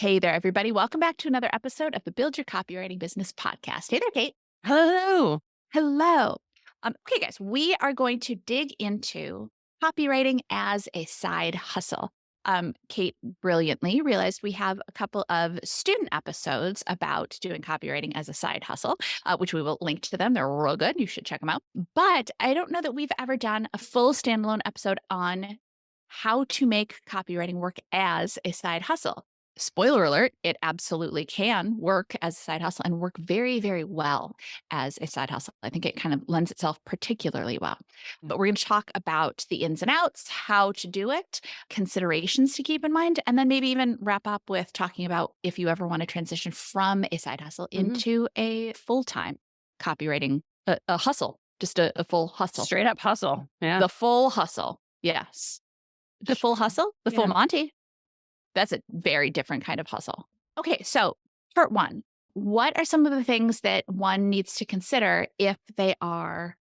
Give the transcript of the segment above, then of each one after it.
Hey there, everybody. Welcome back to another episode of the Build Your Copywriting Business podcast. Hey there, Kate. Hello. Hello. Okay, guys, we are going to dig into copywriting as a side hustle. Kate brilliantly realized we have a couple of student episodes about doing copywriting as a side hustle, which we will link to them. They're real good. You should check them out. But I don't know that we've ever done a full standalone episode on how to make copywriting work as a side hustle. Spoiler alert, it absolutely can work as a side hustle and work very, very well as a side hustle. I think it kind of lends itself particularly well. But we're going to talk about the ins and outs, how to do it, considerations to keep in mind, and then maybe even wrap up with talking about if you ever want to transition from a side hustle Mhm. into a full-time copywriting, a hustle, just a full hustle. Straight up hustle. Yeah. The full hustle. Yes. The full hustle, the full Yeah. Monty. That's a very different kind of hustle. Okay, so part one, what are some of the things that one needs to consider if they are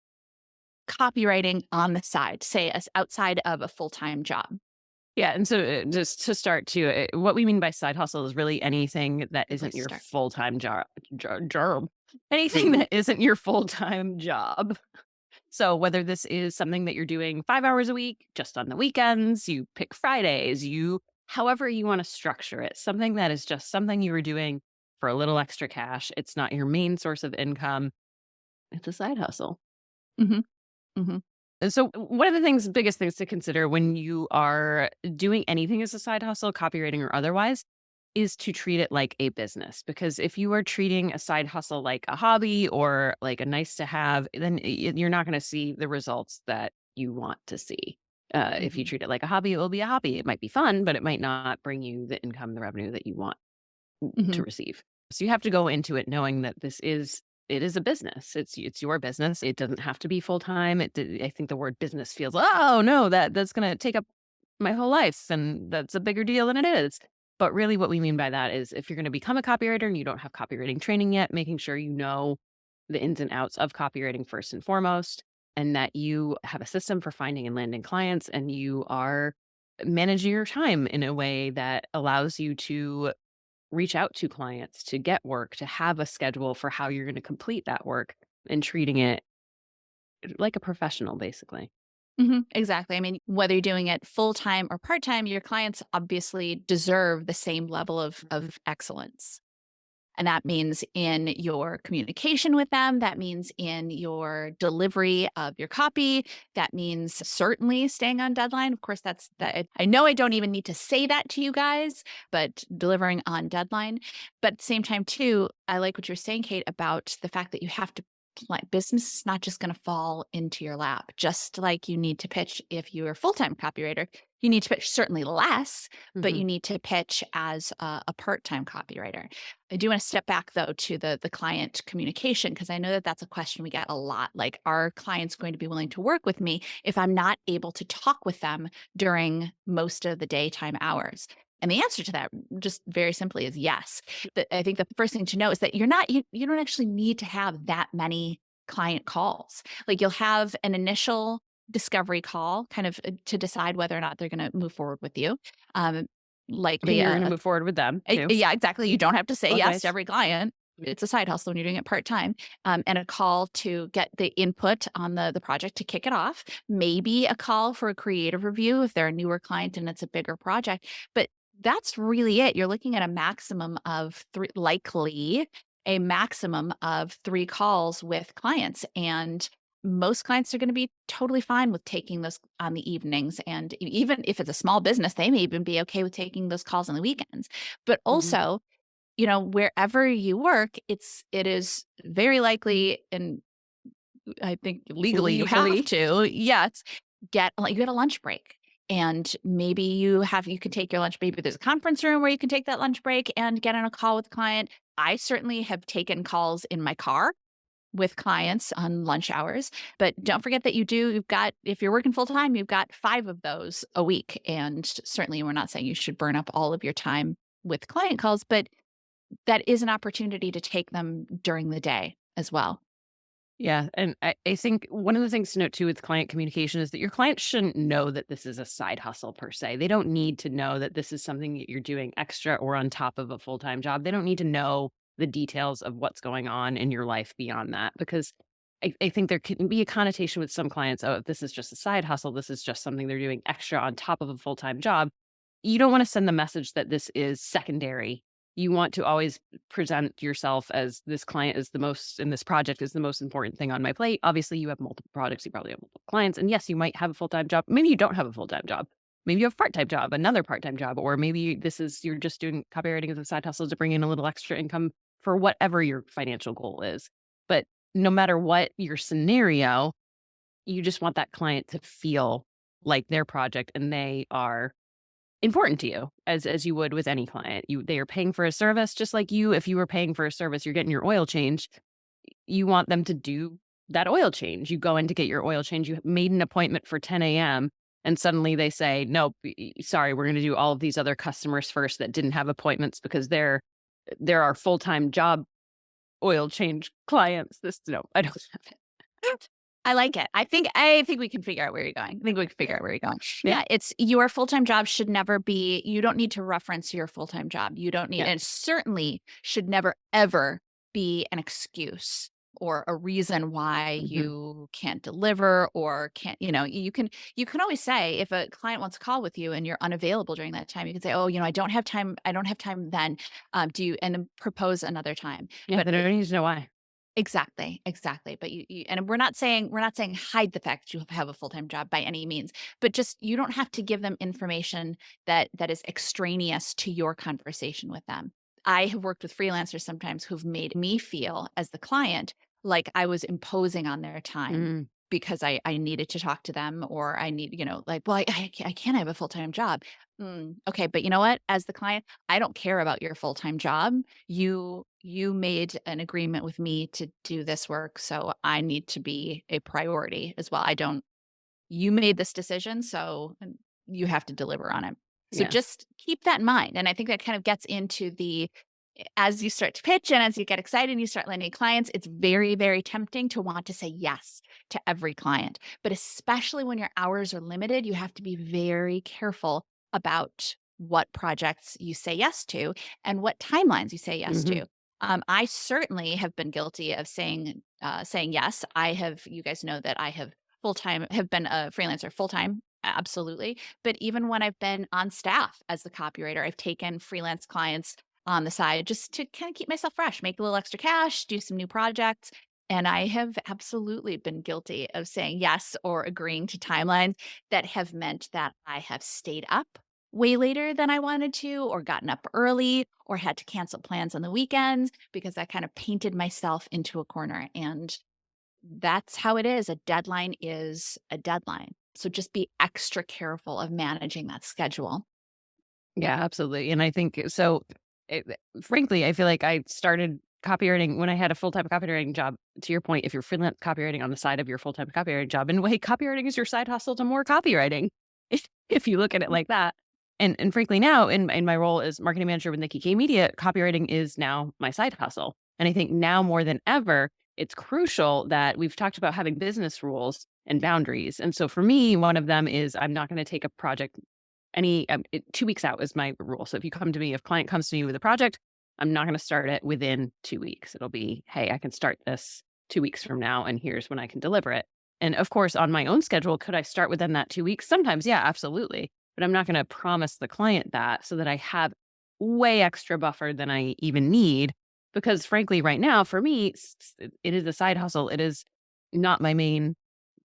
copywriting on the side, say as outside of a full-time job? Yeah. And so just to start too, what we mean by side hustle is really anything that Good place isn't to your start. full-time job. Anything that isn't your full-time job. So whether this is something that you're doing 5 hours a week, just on the weekends, you pick Fridays, however you want to structure it, something that is just something you were doing for a little extra cash. It's not your main source of income. It's a side hustle. Mhm, mhm. And so one of the biggest things to consider when you are doing anything as a side hustle, copywriting or otherwise, is to treat it like a business. Because if you are treating a side hustle like a hobby or like a nice to have, then you're not going to see the results that you want to see. If you Mhm, treat it like a hobby, it will be a hobby. It might be fun, but it might not bring you the income, the revenue that you want to mhm, receive. So you have to go into it knowing that it is a business. It's your business. It doesn't have to be full time. I think the word business feels, oh no, that's going to take up my whole life, and that's a bigger deal than it is. But really, what we mean by that is if you're going to become a copywriter and you don't have copywriting training yet, making sure you know the ins and outs of copywriting first and foremost, and that you have a system for finding and landing clients, and you are managing your time in a way that allows you to reach out to clients, to get work, to have a schedule for how you're going to complete that work and treating it like a professional, basically. mhm. Exactly. I mean, whether you're doing it full-time or part-time, your clients obviously deserve the same level of excellence. And that means in your communication with them, that means in your delivery of your copy, that means certainly staying on deadline. Of course, that's that. I know I don't even need to say that to you guys, but delivering on deadline. But at the same time, too, I like what you're saying, Kate, about the fact that you have to like business is not just going to fall into your lap, just like you need to pitch if you're a full-time copywriter. You need to pitch certainly less, but Hmm. you need to pitch as a part-time copywriter. I do want to step back though to the client communication because I know that that's a question we get a lot. Like, are clients going to be willing to work with me if I'm not able to talk with them during most of the daytime hours? And the answer to that, just very simply, is yes. I think the first thing to know is that you don't actually need to have that many client calls. Like you'll have an initial discovery call, kind of to decide whether or not they're going to move forward with you. Um, Then likely you're going to move forward with them too, yeah, exactly. You don't have to say both yes to ways. every client. It's a side hustle when you're doing it part-time, and a call to get the input on the project to kick it off. Maybe a call for a creative review if they're a newer client and it's a bigger project, but that's really it. You're looking at a maximum of 3, likely a maximum of 3 calls with clients, and most clients are gonna be totally fine with taking those on the evenings, and even if it's a small business, they may even be okay with taking those calls on the weekends. But Hmm. also, wherever you work, it is very likely, and I think legally you have Legally. to, yes, you get a lunch break. And maybe you can take your lunch. Maybe there's a conference room where you can take that lunch break and get on a call with a client. I certainly have taken calls in my car with clients on lunch hours. But don't forget that if you're working full time, you've got 5 of those a week. And certainly we're not saying you should burn up all of your time with client calls, but that is an opportunity to take them during the day as well. Yeah. And I think one of the things to note too with client communication is that your client shouldn't know that this is a side hustle per se. They don't need to know that this is something that you're doing extra or on top of a full time job. They don't need to know the details of what's going on in your life beyond that because I think there can be a connotation with some clients. Oh, if this is just a side hustle, this is just something they're doing extra on top of a full time job. You don't want to send the message that this is secondary. You want to always present yourself as this client is the most and this project is the most important thing on my plate. Obviously, you have multiple products, you probably have multiple clients. And yes, you might have a full-time job. Maybe you don't have a full-time job. Maybe you have a part-time job, another part-time job, or maybe this is you're just doing copywriting as a side hustle to bring in a little extra income for whatever your financial goal is. But no matter what your scenario, you just want that client to feel like their project and they are important to you as you would with any client. They are paying for a service just like you if you were paying for a service, you're getting your oil changed, you want them to do that oil change. You go in to get your oil change, you made an appointment for 10 a.m. and suddenly they say, "Nope, sorry, we're going to do all of these other customers first that didn't have appointments because they're our full-time job oil change clients." This no, I don't have it. I like it. I think we can figure out where you're going. I think we can figure out where you're going. Yeah. Yeah, it's your full-time job should never be you don't need to reference your full-time job. You don't need Yeah. and certainly should never ever be an excuse or a reason why Mhm. you can't deliver or can't, you can always say if a client wants to call with you and you're unavailable during that time, you can say, "Oh, I don't have time then. Do you," and then propose another time. Yeah, But they don't need to know why. exactly, exactly, but you and we're not saying hide the fact that you have a full-time job by any means, but just you don't have to give them information that is extraneous to your conversation with them. I have worked with freelancers sometimes who've made me feel as the client like I was imposing on their time Mm, because I needed to talk to them or I need, like, well, I can't have a full-time job. Okay, but you know what? As the client, I don't care about your full-time job. You made an agreement with me to do this work, so I need to be a priority as well. I don't you made this decision, so you have to deliver on it. So yeah. just keep that in mind. And I think that kind of gets into as you start to pitch and as you get excited and you start landing clients, it's very, very tempting to want to say yes to every client. But especially when your hours are limited, you have to be very careful about what projects you say yes to and what timelines you say yes Mhm. to. I certainly have been guilty of saying yes. You guys know that I have been a freelancer full time, absolutely. But even when I've been on staff as the copywriter, I've taken freelance clients on the side just to kind of keep myself fresh, make a little extra cash, do some new projects. And I have absolutely been guilty of saying yes or agreeing to timelines that have meant that I have stayed up way later than I wanted to, or gotten up early, or had to cancel plans on the weekends because I kind of painted myself into a corner. And that's how it is. A deadline is a deadline. So just be extra careful of managing that schedule. Yeah, absolutely. And I think so, it, frankly, I feel like I started copywriting when I had a full time copywriting job. To your point, if you're freelance copywriting on the side of your full time copywriting job, in a way, copywriting is your side hustle to more copywriting, if you look at it like that. And frankly, now in my role as marketing manager with Nicki K Media, copywriting is now my side hustle. And I think now more than ever, it's crucial that we've talked about having business rules and boundaries. And so for me, one of them is I'm not going to take a project 2 weeks out is my rule. So if you come to me, if client comes to me with a project, I'm not going to start it within 2 weeks. It'll be, hey, I can start this 2 weeks from now, and here's when I can deliver it. And of course, on my own schedule, could I start within that 2 weeks? Sometimes, yeah, absolutely. But I'm not going to promise the client that so that I have way extra buffer than I even need. Because frankly, right now, for me, it is a side hustle. It is not my main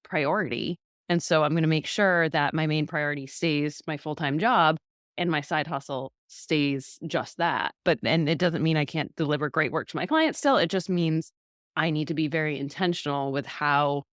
priority. And so I'm going to make sure that my main priority stays my full-time job and my side hustle stays just that. But and it doesn't mean I can't deliver great work to my clients still. It just means I need to be very intentional with how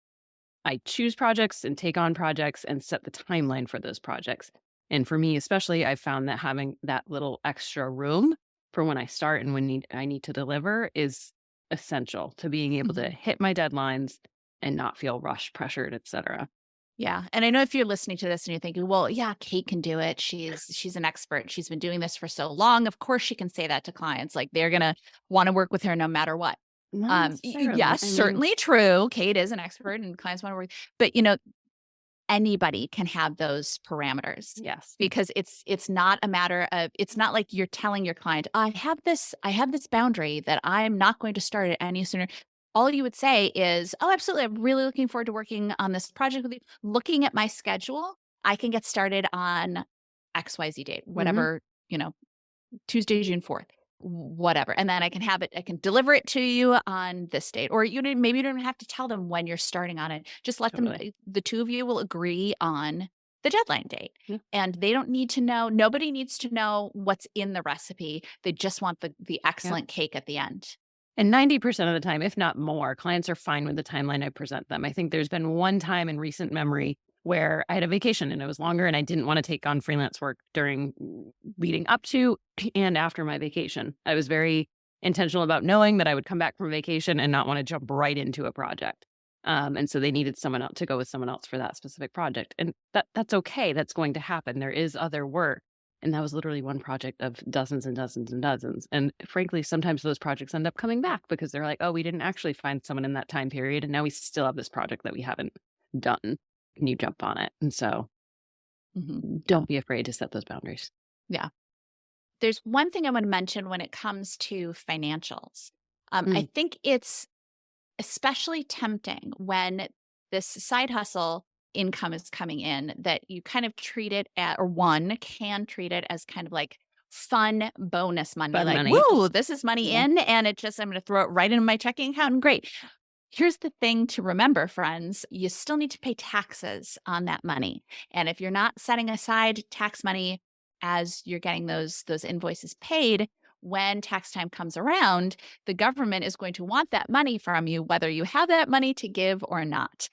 I choose projects and take on projects and set the timeline for those projects. And for me, especially, I found that having that little extra room for when I start and I need to deliver is essential to being able to Mhm. hit my deadlines and not feel rushed, pressured, etc. Yeah, and I know if you're listening to this and you're thinking, "Well, yeah, Kate can do it. She's an expert. She's been doing this for so long. Of course she can say that to clients. Like they're going to want to work with her no matter what." Not necessarily. Yes, I mean, certainly true. Kate is an expert and clients want to work, but anybody can have those parameters yes, because it's not a matter of it's not like you're telling your client, I have this boundary that I'm not going to start it any sooner." All you would say is, "Oh, absolutely. I'm really looking forward to working on this project with you. Looking at my schedule, I can get started on XYZ date, hmm, whatever, you know, Tuesday, June 4th, whatever. And then I can deliver it to you on this date." Or maybe you don't even have to tell them when you're starting on it. Just let them, totally. the two of you will agree on the deadline date. Yeah, And they don't need to know, nobody needs to know what's in the recipe. They just want the yeah. excellent cake at the end. And 90% of the time, if not more, clients are fine with the timeline I present them. I think there's been one time in recent memory where I had a vacation and it was longer and I didn't want to take on freelance work during leading up to and after my vacation. I was very intentional about knowing that I would come back from vacation and not want to jump right into a project. And so they needed someone else to go with someone else for that specific project. And that's okay. That's going to happen. There is other work. And that was literally one project of dozens and dozens and dozens. And frankly, sometimes those projects end up coming back because they're like, oh, we didn't actually find someone in that time period. And now we still have this project that we haven't done. Can you jump on it? And so Yeah. don't be afraid to set those boundaries. Yeah. There's one thing I want to mention when it comes to financials. I Mm, think it's especially tempting when this side hustle income is coming in that you kind of treat it at, or one can treat it as kind of like fun bonus money. fun Like, money. woo, this is money Yeah. in, and I'm going to throw it right into my checking account and great. Here's the thing to remember, friends. You still need to pay taxes on that money. And if you're not setting aside tax money as you're getting those invoices paid, when tax time comes around, the government is going to want that money from you, whether you have that money to give or not.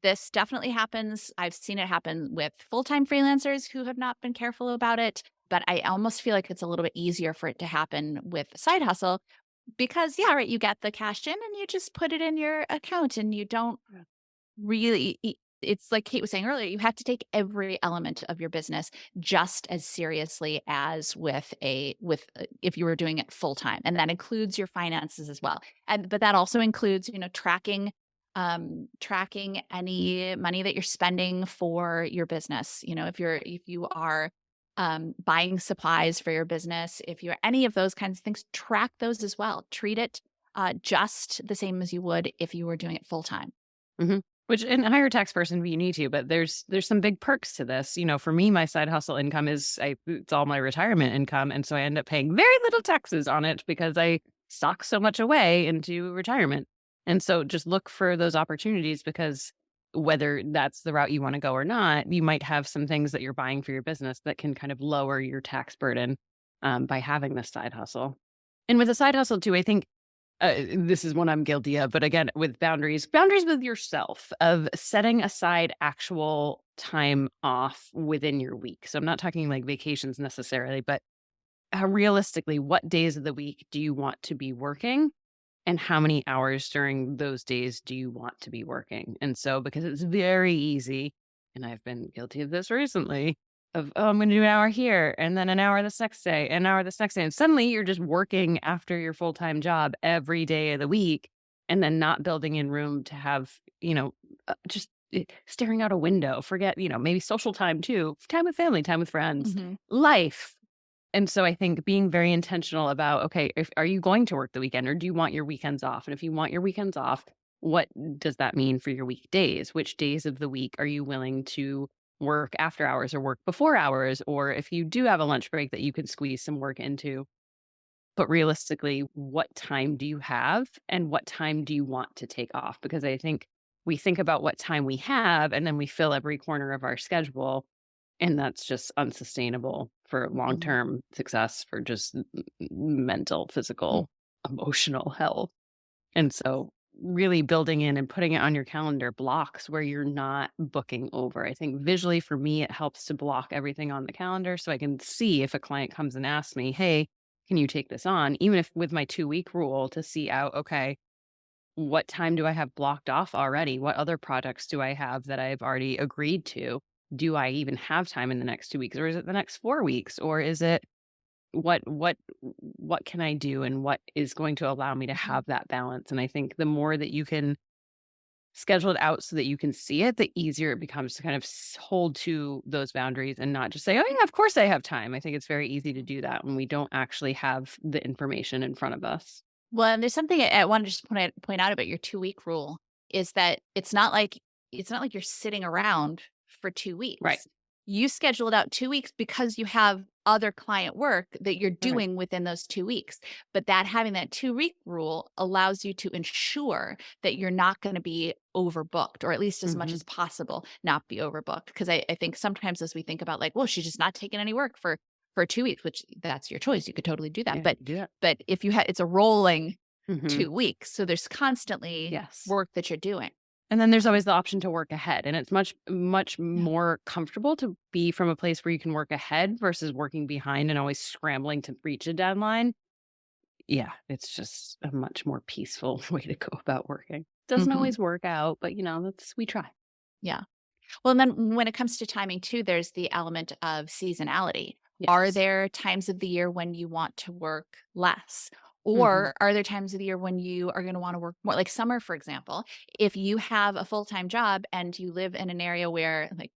This definitely happens. I've seen it happen with full time freelancers who have not been careful about it. But I almost feel like it's a little bit easier for it to happen with a side hustle because, yeah, right, you get the cash in and you just put it in your account and you don't Yeah. really it's like Kate was saying earlier, you have to take every element of your business just as seriously as if you were doing it full time, and that includes your finances as well. And but that also includes, tracking any money that you're spending for your business. If you are buying supplies for your business, if you're any of those kinds of things, track those as well. Treat it just the same as you would if you were doing it full time. Mhm. Which and hire a tax person if you need to, but there's some big perks to this. For me, my side hustle income it's all my retirement income, and so I end up paying very little taxes on it because I sock so much away into retirement. And so just look for those opportunities because whether that's the route you want to go or not, you might have some things that you're buying for your business that can kind of lower your tax burden by having this side hustle. And with a side hustle too, I think this is one I'm guilty of, but again, with boundaries with yourself of setting aside actual time off within your week. So I'm not talking like vacations necessarily, but realistically, what days of the week do you want to be working? And how many hours during those days do you want to be working? And so, because it's very easy, and I've been guilty of this recently, of, oh, I'm going to do an hour here and then an hour this next day, an hour this next day. And suddenly you're just working after your full time job every day of the week and then not building in room to have, just staring out a window, forget, maybe social time too, time with family, time with friends, Mhm. life. And so I think being very intentional about, okay, if are you going to work the weekend or do you want your weekends off? And if you want your weekends off, what does that mean for your weekdays? Which days of the week are you willing to work after hours or work before hours? Or if you do have a lunch break that you can squeeze some work into, but realistically, what time do you have and what time do you want to take off? Because I think we think about what time we have and then we fill every corner of our schedule. And that's just unsustainable for long Mhm. term success for just mental, Mm. physical, emotional health. And so, really building in and putting it on your calendar blocks where you're not booking over. I think visually for me, it helps to block everything on the calendar so I can see if a client comes and asks me, hey, can you take this on? Even if with my 2 week rule to see out, okay, what time do I have blocked off already? What other projects do I have that I've already agreed to? Do I even have time in the next 2 weeks or is it the next 4 weeks or is it what can I do and what is going to allow me to Mhm. have that balance? And I think the more that you can schedule it out so that you can see it, the easier it becomes to kind of hold to those boundaries and not just say, "Oh yeah, of course I have time." I think it's very easy to do that when we don't actually have the information in front of us. Well, and there's something I wanna just point out about your two-week rule is that it's not like you're sitting around for 2 Right. weeks. You scheduled out 2 weeks because you have other client work that you're Right. doing within those 2 weeks, but that having that two-week rule allows you to ensure that you're not gonna be overbooked, or at least as much Hmm. as possible not be overbooked. Because I think sometimes as we think about like, "Well, she's just not taking any work for 2 weeks," which that's your choice, you could totally do that, Yeah. Do that. but if you had it's a rolling Hmm. 2 weeks, so there's constantly Yes. work that you're doing. And then there's always the option to work ahead, and it's much Yeah. more comfortable to be from a place where you can work ahead versus working behind and always scrambling to reach a deadline. Yeah, it's just a much more peaceful way to go about working. Doesn't Mhm. always work out, but, that's we try. Yeah. Well, and then when it comes to timing too, there's the element of seasonality. Are Yes. there times of the year when you want to work less? Mhm. Or are there times of the year when you are going to want to work more? Like summer, for example, if you have a full-time job and you live in an area where like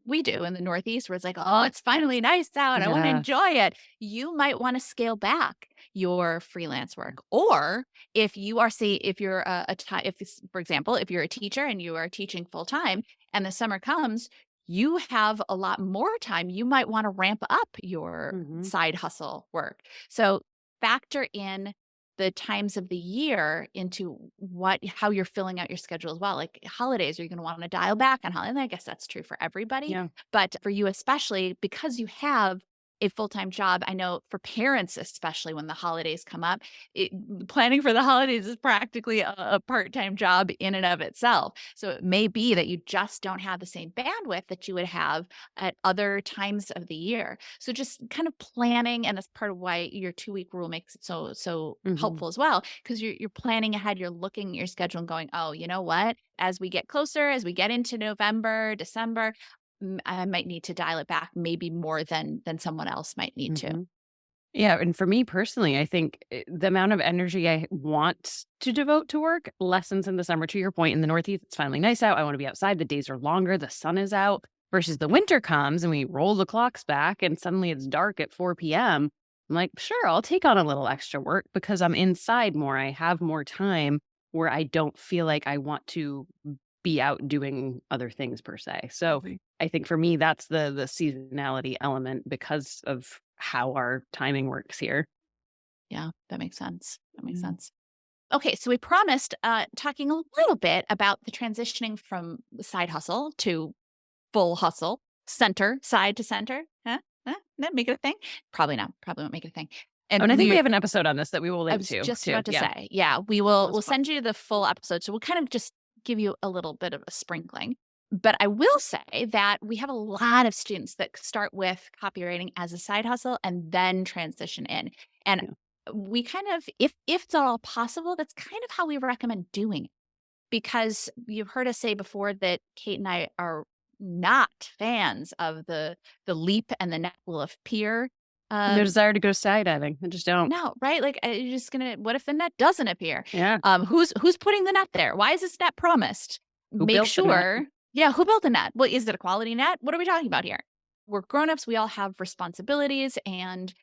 we do in the Northeast, where it's like, oh, it's finally nice out. I want to Yeah. enjoy it. You might want to scale back your freelance work. Or if you are, say, if you're if this, for example, if you're a teacher and you are teaching full time and the summer comes, you have a lot more time. You might want to ramp up your Mhm. side hustle work. So factor in the times of the year into how you're filling out your schedule as well. Like holidays, are you going to want to dial back on holiday? And I guess that's true for everybody, Yeah. but for you especially, because you have a full-time job, I know for parents, especially when the holidays come up, planning for the holidays is practically a part-time job in and of itself. So it may be that you just don't have the same bandwidth that you would have at other times of the year. So just kind of planning, and that's part of why your two-week rule makes it so Mhm. helpful as well, because you're planning ahead, you're looking at your schedule and going, oh, you know what? As we get closer, as we get into November, December, I might need to dial it back maybe more than someone else might need to. Mhm. Yeah, and for me personally, I think the amount of energy I want to devote to work lessens in the summer. To your point, in the Northeast, it's finally nice out. I want to be outside. The days are longer. The sun is out. Versus the winter comes and we roll the clocks back, and suddenly it's dark at 4 p.m. I'm like, sure, I'll take on a little extra work because I'm inside more. I have more time where I don't feel like I want to be out doing other things per se. So Mhm. I think for me, that's the seasonality element because of how our timing works here. Yeah, that makes sense. That makes Mm. sense. Okay, so we promised talking a little bit about the transitioning from the side hustle to full hustle, side to center. Huh? Huh? That make it a thing? Probably not. Probably won't make it a thing. Oh, And and I think we we have an episode on this that we will I link was to just too. about to Yeah, say, yeah, that was we'll fun. send you the full episode. So we'll kind of just give you a little bit of a sprinkling. But I will say that we have a lot of students that start with copywriting as a side hustle and then transition in. And Yeah. we kind of, if it's at all possible, that's kind of how we recommend doing it. Because you've heard us say before that Kate and I are not fans of the leap and the net will appear No um, desire to go skydiving. I just don't. no, right? Like, you're just gonna what if the net doesn't appear? Yeah. Who's putting the net there? Why is this net promised? Who Make built the net? sure yeah, who built the net? Well, is it a quality net? What are we talking about here? We're grown-ups, we all have responsibilities, and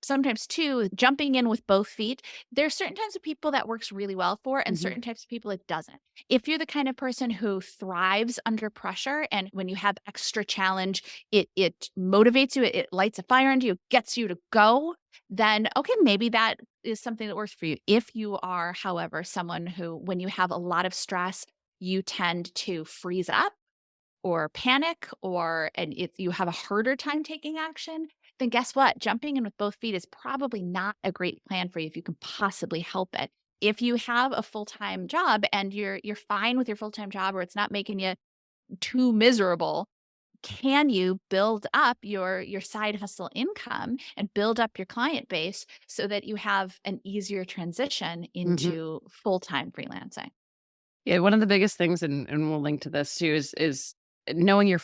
sometimes too, jumping in with both feet, there's certain types of people that works really well for and Hmm. certain types of people it doesn't. If you're the kind of person who thrives under pressure and when you have extra challenge, it motivates you, it lights a fire under you, gets you to go, then okay, maybe that is something that works for you. If you are, however, someone who when you have a lot of stress, you tend to freeze up or panic and you have a harder time taking action, then guess what? Jumping in with both feet is probably not a great plan for you if you can possibly help it. If you have a full-time job and you're fine with your full-time job or it's not making you too miserable, can you build up your side hustle income and build up your client base so that you have an easier transition Hmm. into full-time freelancing? Yeah, one of the biggest things, and we'll link to this too, is knowing your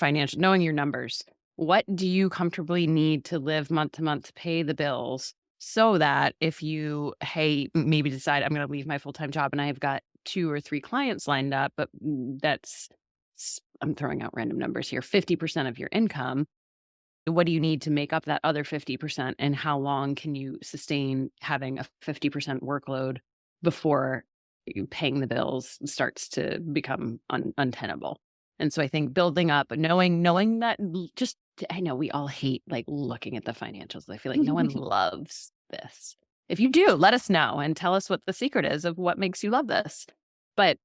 numbers. what do you comfortably need to live month to month to pay the bills so that if you, hey, maybe decide I'm going to leave my full time job and I have got 2 or 3 clients lined up, but I'm throwing out random numbers here, 50% of your income. What do you need to make up that other 50%? And how long can you sustain having a 50% workload before paying the bills starts to become untenable? And so I think building up, knowing that just, I know we all hate like looking at the financials. I feel like no one loves this. If you do, let us know and tell us what the secret is of what makes you love this. But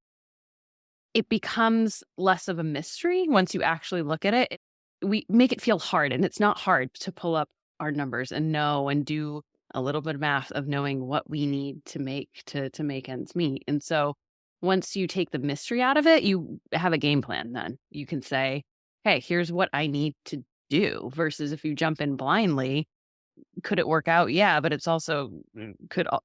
it becomes less of a mystery once you actually look at it. We make it feel hard, and it's not hard to pull up our numbers and know and do a little bit of math of knowing what we need to make ends meet. And so once you take the mystery out of it, you have a game plan then. You can say, "Hey, here's what I need to do," versus if you jump in blindly, could it work out? Yeah, but it's also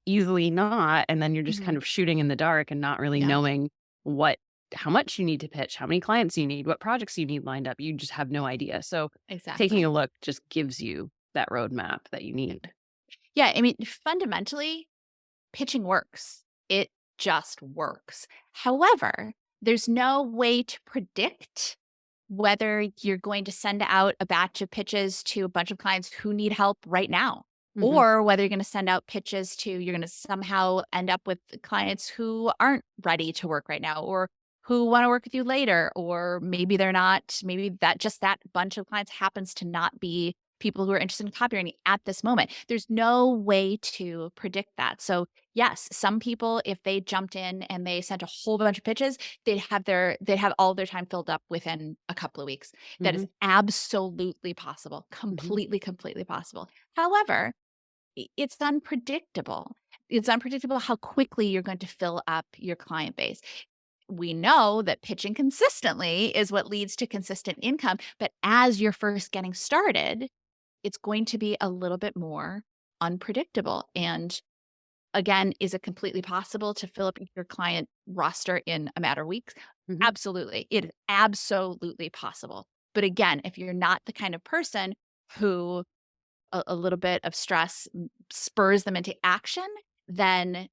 easily not, and then you're just kind Mhm. of shooting in the dark and not really Yeah, knowing what how much you need to pitch, how many clients you need, what projects you need lined up. You just have no idea. So taking exactly. a look just gives you that roadmap that you Yeah. need. Yeah, I mean, fundamentally, pitching works. It just works. However, there's no way to predict whether you're going to send out a batch of pitches to a bunch of clients who need help right now, Mhm, or whether you're going to send out pitches to, you're going to somehow end up with clients who aren't ready to work right now, or who want to work with you later, or maybe they're not, maybe that just that bunch of clients happens to not be people who are interested in copywriting at this moment. There's no way to predict that. So yes, some people, if they jumped in and they sent a whole bunch of pitches, they'd have all their time filled up within a couple of weeks. That is mhm, absolutely possible. mhm, Completely possible. However, it's unpredictable. It's unpredictable how quickly you're going to fill up your client base. We know that pitching consistently is what leads to consistent income, but as you're first getting started, it's going to be a little bit more unpredictable. And again, is it completely possible to fill up your client roster in a matter of weeks? mhm. Absolutely. It is absolutely possible. But again, if you're not the kind of person who a little bit of stress spurs them into action, then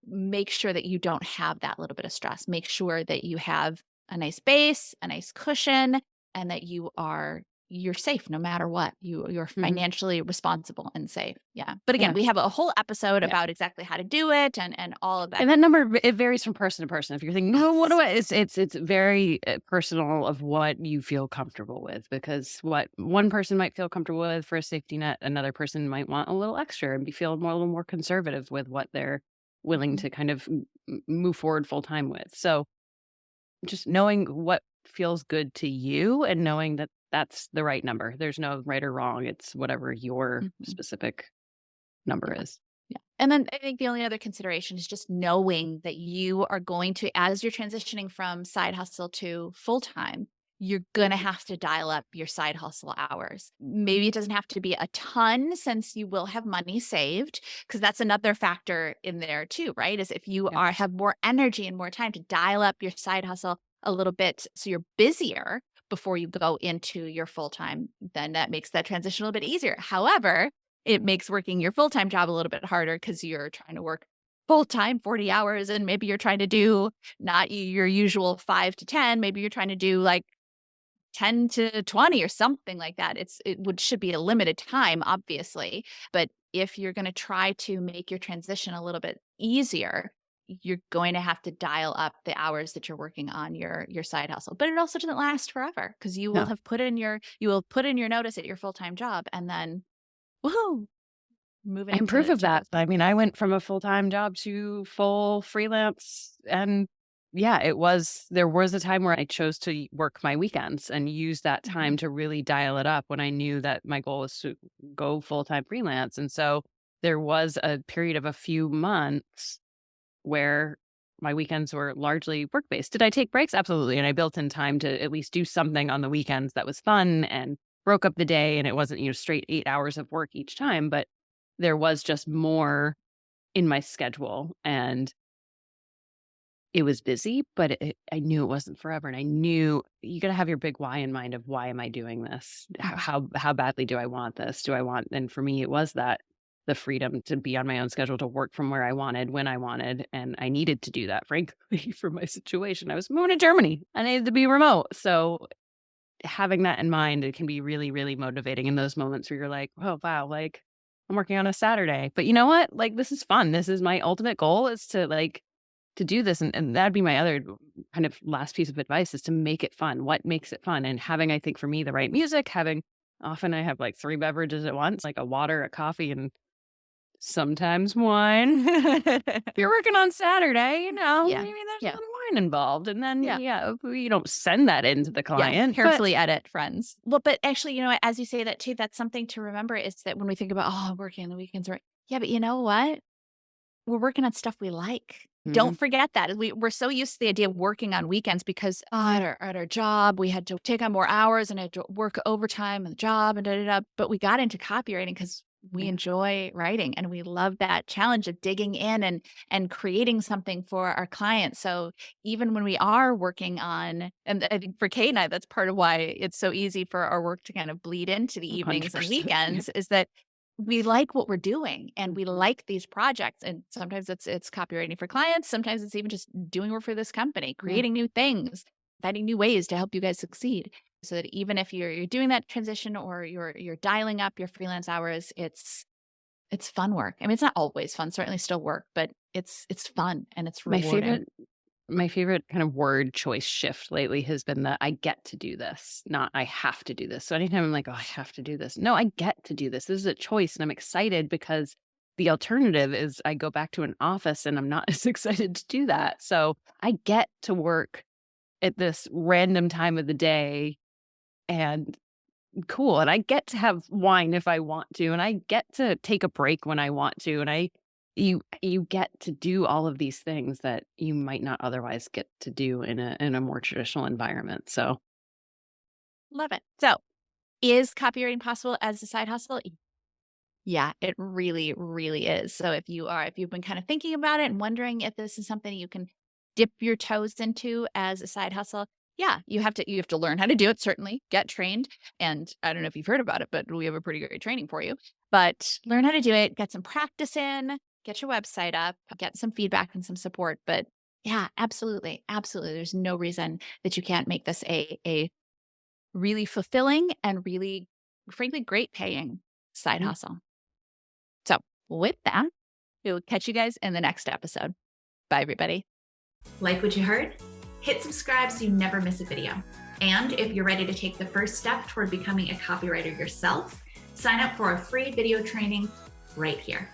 make sure that you don't have that little bit of stress. Make sure that you have a nice base, a nice cushion, and that you're safe no matter what. You're Mhm. financially responsible and safe. Yeah. But again, Yeah, we have a whole episode yeah. about exactly how to do it and all of that. And that number, it varies from person to person. If you're thinking, "Oh, what do Yes. I," it's very, personal of what you feel comfortable with, because what one person might feel comfortable with for a safety net, another person might want a little extra and be feel more a little more conservative with what they're willing Mhm. to kind of move forward full time with. So just knowing what feels good to you and knowing that that's the right number. There's no right or wrong. It's whatever your Mhm. specific number Yeah. is. Yeah. And then I think the only other consideration is just knowing that you are going to, as you're transitioning from side hustle to full time, you're going to have to dial up your side hustle hours. Maybe it doesn't have to be a ton since you will have money saved, because that's another factor in there too, right? Is if you Yeah. are have more energy and more time to dial up your side hustle a little bit so you're busier before you go into your full time, then that makes that transition a little bit easier. However, it makes working your full-time job a little bit harder because 'cause you're trying to work full-time 40 hours, and maybe you're trying to do not your usual 5 to 10, maybe you're trying to do, like, 10 to 20 or something like that. Should be a limited time, obviously, but if you're gonna try to make your transition a little bit easier, you're going to have to dial up the hours that you're working on your side hustle. But it also doesn't last forever because No. you will put in your notice at your full-time job, and then, woohoo! Moving And proof of to that, full-time. I mean, I went from a full-time job to full freelance, and yeah, there was a time where I chose to work my weekends and use that time Mhm. to really dial it up when I knew that my goal was to go full-time freelance. And so there was a period of a few months where my weekends were largely work-based. Did I take breaks? Absolutely, and I built in time to at least do something on the weekends that was fun and broke up the day, and it wasn't, straight 8 hours of work each time, but there was just more in my schedule, and it was busy, but I knew it wasn't forever. And I knew you got to have your big why in mind of why am I doing this? Mhm. How badly do I want this? Do I want, and for me, it was that the freedom to be on my own schedule, to work from where I wanted, when I wanted. And I needed to do that, frankly, for my situation. I was moving to Germany. I needed to be remote. So having that in mind, it can be really, really motivating in those moments where you're like, oh, wow, like I'm working on a Saturday. But you know what? Like, this is fun. This is my ultimate goal, is to to do this. And that'd be my other kind of last piece of advice, is to make it fun. What makes it fun? And having, I think for me, the right music, having, often I have like 3 beverages at once, like a water, a coffee, and sometimes wine. If you're working on Saturday, Yeah. maybe there's a Yeah. little wine involved. And then, Yeah. yeah, you don't send that into the Yeah. client, but Carefully edit, friends. Well, but actually, you know what? As you say that too, that's something to remember is that when we think about, oh, I'm working on the weekends, right? Yeah, but you know what? We're working on stuff we like. mhm, Don't forget that. We're so used to the idea of working on weekends because at our job, we had to take on more hours and had to work overtime on the job and da da da. But we got into copywriting because we yeah, enjoy writing and we love that challenge of digging in and creating something for our clients. So even when we are working on, and I think for Kate and I, that's part of why it's so easy for our work to kind of bleed into the evenings and 100%. Yeah. weekends, is that we like what we're doing and we Mhm, like these projects. And sometimes it's copywriting for clients. Sometimes it's even just doing work for this company, yeah, creating new things, finding new ways to help you guys succeed. So that even if you're doing that transition or you're dialing up your freelance hours, it's fun work. I mean, it's not always fun, certainly still work, but it's fun and it's my rewarding. favorite my favorite kind of word choice shift lately has been that I get to do this, not I have to do this. So anytime I'm like, oh, I have to do this. No, I get to do this. This is a choice. And I'm excited, because the alternative is I go back to an office and I'm not as excited to do that. So I get to work at this random time of the day, and cool. And I get to have wine if I want to, and I get to take a break when I want to. And you get to do all of these things that you might not otherwise get to do in a more traditional environment. So Love it. So is copywriting possible as a side hustle? Yeah, it really, really is. So if you've been kind of thinking about it and wondering if this is something you can dip your toes into as a side hustle, yeah, you have to learn how to do it, certainly, get trained. And I don't know if you've heard about it, but we have a pretty great training for you. But learn how to do it, get some practice in, get your website up, get some feedback and some support. But yeah, absolutely. Absolutely. There's no reason that you can't make this a really fulfilling and really, frankly, great paying side mm, hustle. So, with that, we will catch you guys in the next episode. Bye, everybody. Like what you heard? Hit subscribe so you never miss a video. And if you're ready to take the first step toward becoming a copywriter yourself, sign up for our free video training right here.